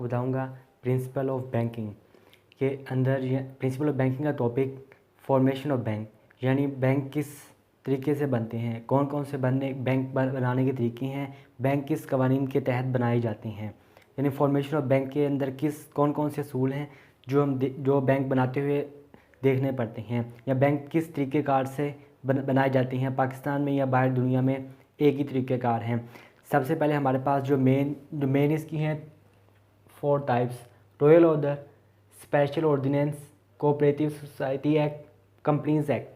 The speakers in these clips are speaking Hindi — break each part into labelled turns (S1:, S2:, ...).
S1: आपको बताऊंगा प्रिंसिपल ऑफ बैंकिंग के अंदर। ये प्रिंसिपल ऑफ बैंकिंग का टॉपिक फॉर्मेशन ऑफ बैंक, यानी बैंक किस तरीके से बनते हैं, कौन कौन से बैंक बनाने के तरीके हैं, बैंक किस कवानीन के तहत बनाई जाती हैं, यानी फॉर्मेशन ऑफ बैंक के अंदर कौन कौन से असूल हैं जो बैंक बनाते हुए देखने पड़ते हैं, या बैंक किस तरीक़ेकार से बनाई जाती हैं, पाकिस्तान में या बाहर दुनिया में एक ही तरीक़ेकार हैं। सबसे पहले हमारे पास जो मेन इसकी हैं 4 types: royal order, special ordinance, cooperative society act, companies act.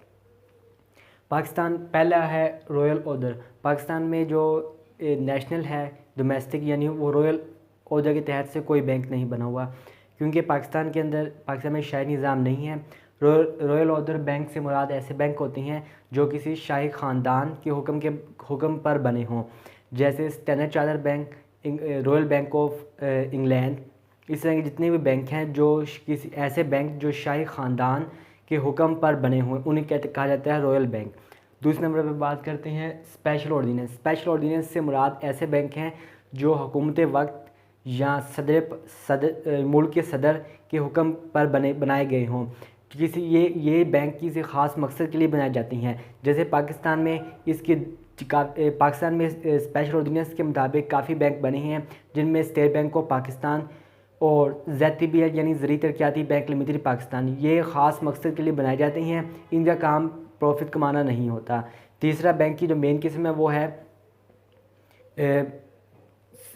S1: Pakistan पहला है रॉयल ऑर्डर। पाकिस्तान में जो नेशनल है डोमेस्टिक, यानी वो रॉयल ऑर्डर के तहत से कोई बैंक नहीं बना हुआ, क्योंकि पाकिस्तान में शाही निज़ाम नहीं है। रॉयल ऑर्डर बैंक से मुराद ऐसे बैंक होते हैं जो किसी शाही ख़ानदान के हुक्म पर बने हों, जैसे standard chartered bank, royal bank of England. इस तरह के जितने भी बैंक हैं जो किसी ऐसे बैंक जो शाही ख़ानदान के हुक्म पर बने हुए, उन्हें कहा जाता है रॉयल बैंक। दूसरे नंबर पर बात करते हैं स्पेशल ऑर्डिनेंस। स्पेशल ऑर्डिनेंस से मुराद ऐसे बैंक हैं जो हुकूमत वक्त या मुल्क के सदर के हुक्म पर बनाए गए हों। ये बैंक किसी ख़ास मकसद के लिए बनाई जाती हैं। जैसे पाकिस्तान में स्पेशल ऑर्डिनेंस के मुताबिक काफ़ी बैंक बने हैं, जिनमें स्टेट बैंक ऑफ पाकिस्तान और ZTBL यानी ज़री तरक्याती बैंक लिमिटेड पाकिस्तान, ये ख़ास मकसद के लिए बनाए जाते हैं। इनका काम प्रॉफिट कमाना नहीं होता। तीसरा बैंक की जो मेन किस्म है वो है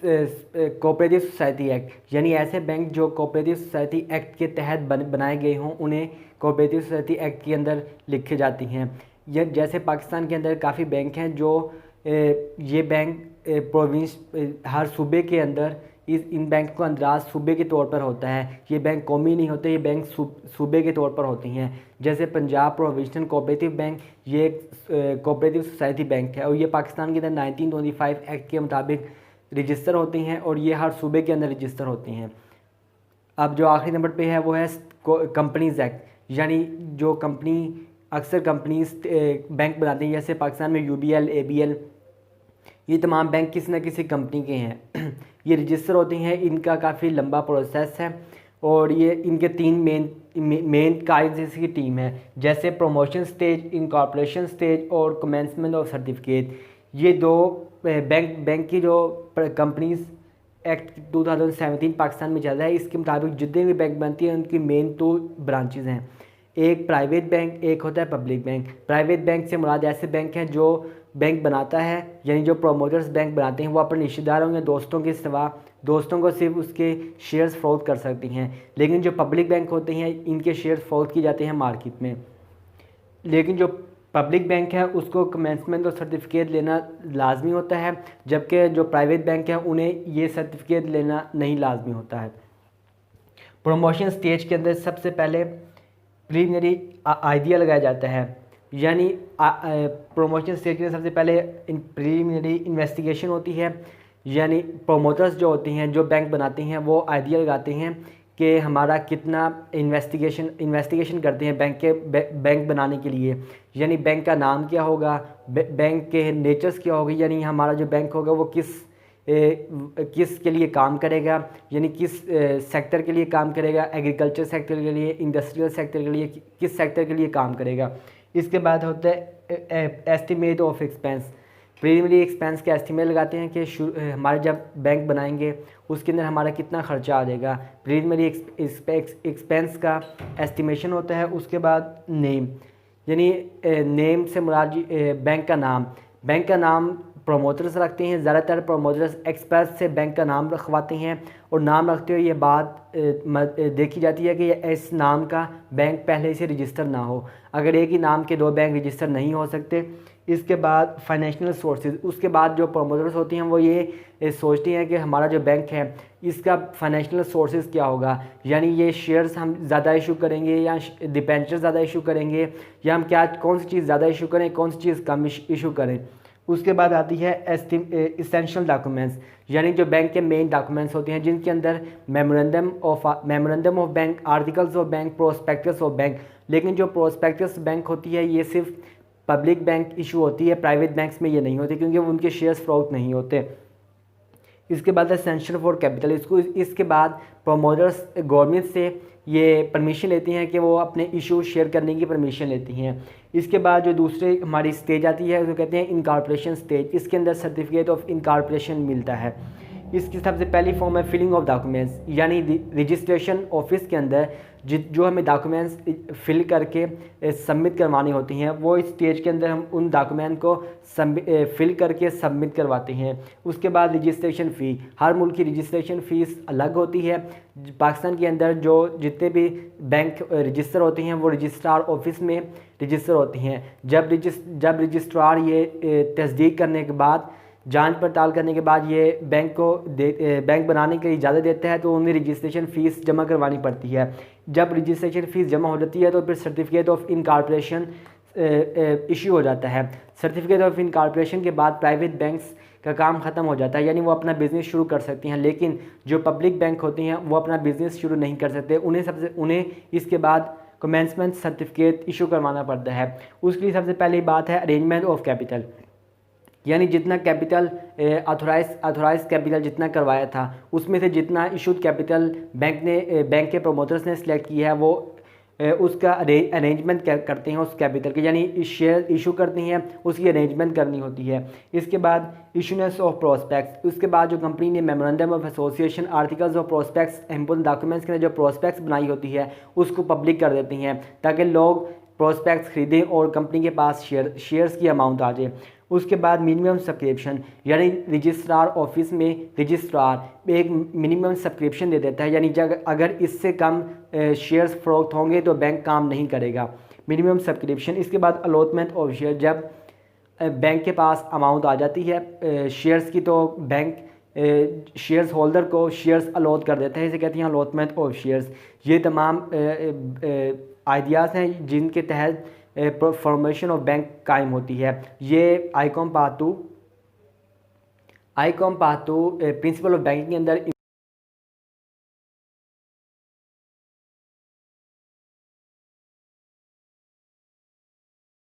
S1: कोऑपरेटिव सोसाइटी एक्ट, यानी ऐसे बैंक जो कोऑपरेटिव सोसाइटी एक्ट के तहत बनाए गए हों, उन्हें कोऑपरेटिव सोसाइटी एक्ट के अंदर लिखे जाती हैं। जैसे पाकिस्तान के अंदर काफ़ी बैंक हैं जो ये बैंक प्रोविंस हर सूबे के अंदर इन बैंक को अंदराज सूबे के तौर पर होता है। ये बैंक कौमी नहीं होते, ये बैंक सूबे के तौर पर होती हैं। जैसे पंजाब प्रोविंशनल कोऑपरेटिव बैंक, ये एक कोऑपरेटिव सोसाइटी बैंक है और ये पाकिस्तान के अंदर 1925 एक्ट के मुताबिक रजिस्टर होती हैं और ये हर सूबे के अंदर रजिस्टर होती हैं। अब जो आखिरी नंबर पे है वो है कंपनीज एक्ट, यानी जो अक्सर कंपनीज बैंक बनाती हैं, जैसे पाकिस्तान में UBL, ABL, ये तमाम बैंक किसी न किसी कंपनी के हैं। ये रजिस्टर होती हैं। इनका काफ़ी लंबा प्रोसेस है और ये इनके 3 मेन काइंड की टीम है, जैसे प्रमोशन स्टेज, इनकॉर्पोरेशन स्टेज और कमेंसमेंट ऑफ सर्टिफिकेट। ये 2 बैंक की जो कंपनीज एक्ट 2017 पाकिस्तान में चल रहा है, इसके मुताबिक जितने भी बैंक बनती हैं उनकी मेन 2 ब्रांचेज़ हैं, एक प्राइवेट बैंक, एक होता है पब्लिक बैंक। प्राइवेट बैंक से मुराद ऐसे बैंक हैं जो बैंक बनाता है, यानी जो प्रोमोटर्स बैंक बनाते हैं वो अपने रिश्तेदारों या दोस्तों के सिवा दोस्तों को सिर्फ उसके शेयर्स फरोख्त कर सकती हैं। लेकिन जो पब्लिक बैंक होते हैं इनके शेयर्स फरोख्त किए जाते हैं मार्केट में। लेकिन जो पब्लिक बैंक है उसको कमेंसमेंट और सर्टिफिकेट लेना लाजमी होता है, जबकि जो प्राइवेट बैंक है उन्हें ये सर्टिफिकेट लेना नहीं लाजमी होता है। प्रमोशन स्टेज के अंदर सबसे पहले प्रीलिमिनरी आइडिया लगाया जाता है, यानी प्रमोशन स्टेज के सबसे पहले प्रीलिमिनरी इन्वेस्टिगेशन होती है, यानी प्रोमोटर्स जो होती हैं जो बैंक बनाते हैं वो आइडिया लगाते हैं कि हमारा कितना इन्वेस्टिगेशन करते हैं बैंक बनाने के लिए, यानी बैंक का नाम क्या होगा, बैंक के नेचर्स क्या होगी, यानी हमारा जो बैंक होगा वो किस के लिए काम करेगा, यानी किस सेक्टर के लिए काम करेगा, एग्रीकल्चर सेक्टर के लिए, इंडस्ट्रियल सेक्टर के लिए, किस सेक्टर के लिए काम करेगा। इसके बाद होता है estimate of expense. Preliminary expense के एस्टिमेट लगाते हैं कि हमारे जब बैंक बनाएंगे उसके अंदर हमारा कितना खर्चा आ जाएगा। प्रीलिमिनरी एक्सपेंस का एस्टिमेशन होता है। उसके बाद नेम, यानी नेम से मुराद बैंक का नाम प्रोमोटर्स रखते हैं। ज़्यादातर प्रोमोटर्स एक्सपर्ट से बैंक का नाम रखवाते हैं और नाम रखते हुए ये बात देखी जाती है कि इस नाम का बैंक पहले से रजिस्टर ना हो। अगर एक ही नाम के 2 बैंक रजिस्टर नहीं हो सकते। इसके बाद फाइनेंशियल सोर्सेज, उसके बाद जो प्रोमोटर्स होती हैं वो ये सोचती हैं कि हमारा जो बैंक है इसका फाइनेंशियल सोर्सेज क्या होगा, यानी ये शेयर्स हम ज़्यादा इशू करेंगे या डिबेंचर ज़्यादा इशू करेंगे, या हम कौन सी चीज़ ज़्यादा इशू करें, कौन सी चीज़ कम इशू करें। उसके बाद आती है एसेंशियल डॉक्यूमेंट्स, यानी जो बैंक के मेन डॉक्यूमेंट्स होते हैं जिनके अंदर memorandum of bank, articles of bank, prospectus of bank. लेकिन जो प्रोस्पेक्टस बैंक होती है ये सिर्फ पब्लिक बैंक इशू होती है, प्राइवेट बैंक्स में ये नहीं होती क्योंकि उनके शेयर्स फरोख्त नहीं होते। इसके बाद है सेंशन फॉर कैपिटल, इसके बाद प्रोमोटर्स गवर्नमेंट से ये परमिशन लेती हैं कि वो अपने इशू शेयर करने की परमिशन लेती हैं। इसके बाद जो दूसरी हमारी स्टेज आती है उसको कहते हैं इनकॉर्पोरेशन स्टेज। इसके अंदर सर्टिफिकेट ऑफ इनकॉर्पोरेशन मिलता है। इसकी सबसे पहली फॉर्म है फिलिंग ऑफ डॉक्यूमेंट्स, यानी रजिस्ट्रेशन ऑफिस के अंदर जो हमें डॉक्यूमेंट्स फिल करके सबमिट करवानी होती हैं, वो इस स्टेज के अंदर हम उन डॉक्यूमेंट को फिल करके सबमिट करवाते हैं। उसके बाद रजिस्ट्रेशन फ़ी, हर मुल्क की रजिस्ट्रेशन फ़ीस अलग होती है। पाकिस्तान के अंदर जो जितने भी बैंक रजिस्टर होते हैं वो रजिस्ट्रार ऑफिस में रजिस्टर होती हैं। जब रजिस्ट्रार ये तस्दीक करने के बाद, जांच पड़ताल करने के बाद ये बैंक बनाने के लिए इजाज़त देता है, तो उन्हें रजिस्ट्रेशन फ़ीस जमा करवानी पड़ती है। जब रजिस्ट्रेशन फ़ीस जमा हो जाती है तो फिर सर्टिफिकेट ऑफ इनकॉर्पोरेशन इशू हो जाता है। सर्टिफिकेट ऑफ इनकॉर्पोरेशन के बाद प्राइवेट बैंक्स का काम ख़त्म हो जाता है, यानी वो अपना बिज़नेस शुरू कर सकती हैं। लेकिन जो पब्लिक बैंक होती हैं वो अपना बिज़नेस शुरू नहीं कर सकते, उन्हें इसके बाद कमेंसमेंट सर्टिफिकेट इशू करवाना पड़ता है। उसके लिए सबसे पहली बात है अरेंजमेंट ऑफ कैपिटल, यानी जितना कैपिटल ऑथोराइज कैपिटल जितना करवाया था उसमें से जितना इशूड कैपिटल बैंक के प्रोमोटर्स ने सिलेक्ट किया है वो उसका अरेंजमेंट करते हैं उस कैपिटल के, यानी शेयर इशू करती हैं उसकी अरेंजमेंट करनी होती है। इसके बाद इशूनेस ऑफ प्रोस्पेक्ट्स, उसके बाद जो कंपनी ने memorandum of association, articles of prospects, important documents के जो प्रोस्पेक्ट्स बनाई होती है उसको पब्लिक कर देती हैं ताकि लोग प्रोस्पेक्ट्स खरीदें और कंपनी के पास शेयर्स की अमाउंट आ जाए। उसके बाद मिनिमम सब्सक्रिप्शन, यानी रजिस्ट्रार ऑफिस में रजिस्ट्रार एक मिनिमम सब्सक्रिप्शन दे देता है, यानी अगर इससे कम शेयर्स फरोख्त होंगे तो बैंक काम नहीं करेगा, मिनिमम सब्सक्रिप्शन। इसके बाद अलॉटमेंट ऑफ शेयर, जब बैंक के पास अमाउंट आ जाती है शेयर्स की तो बैंक शेयर्स होल्डर को शेयर्स अलॉट कर देता है, इसे कहते हैं अलॉटमेंट ऑफ शेयर्स। ये तमाम आइडियाज़ हैं जिनके तहत फॉर्मेशन ऑफ बैंक कायम होती है। ये Icom part 2 principle of banking के अंदर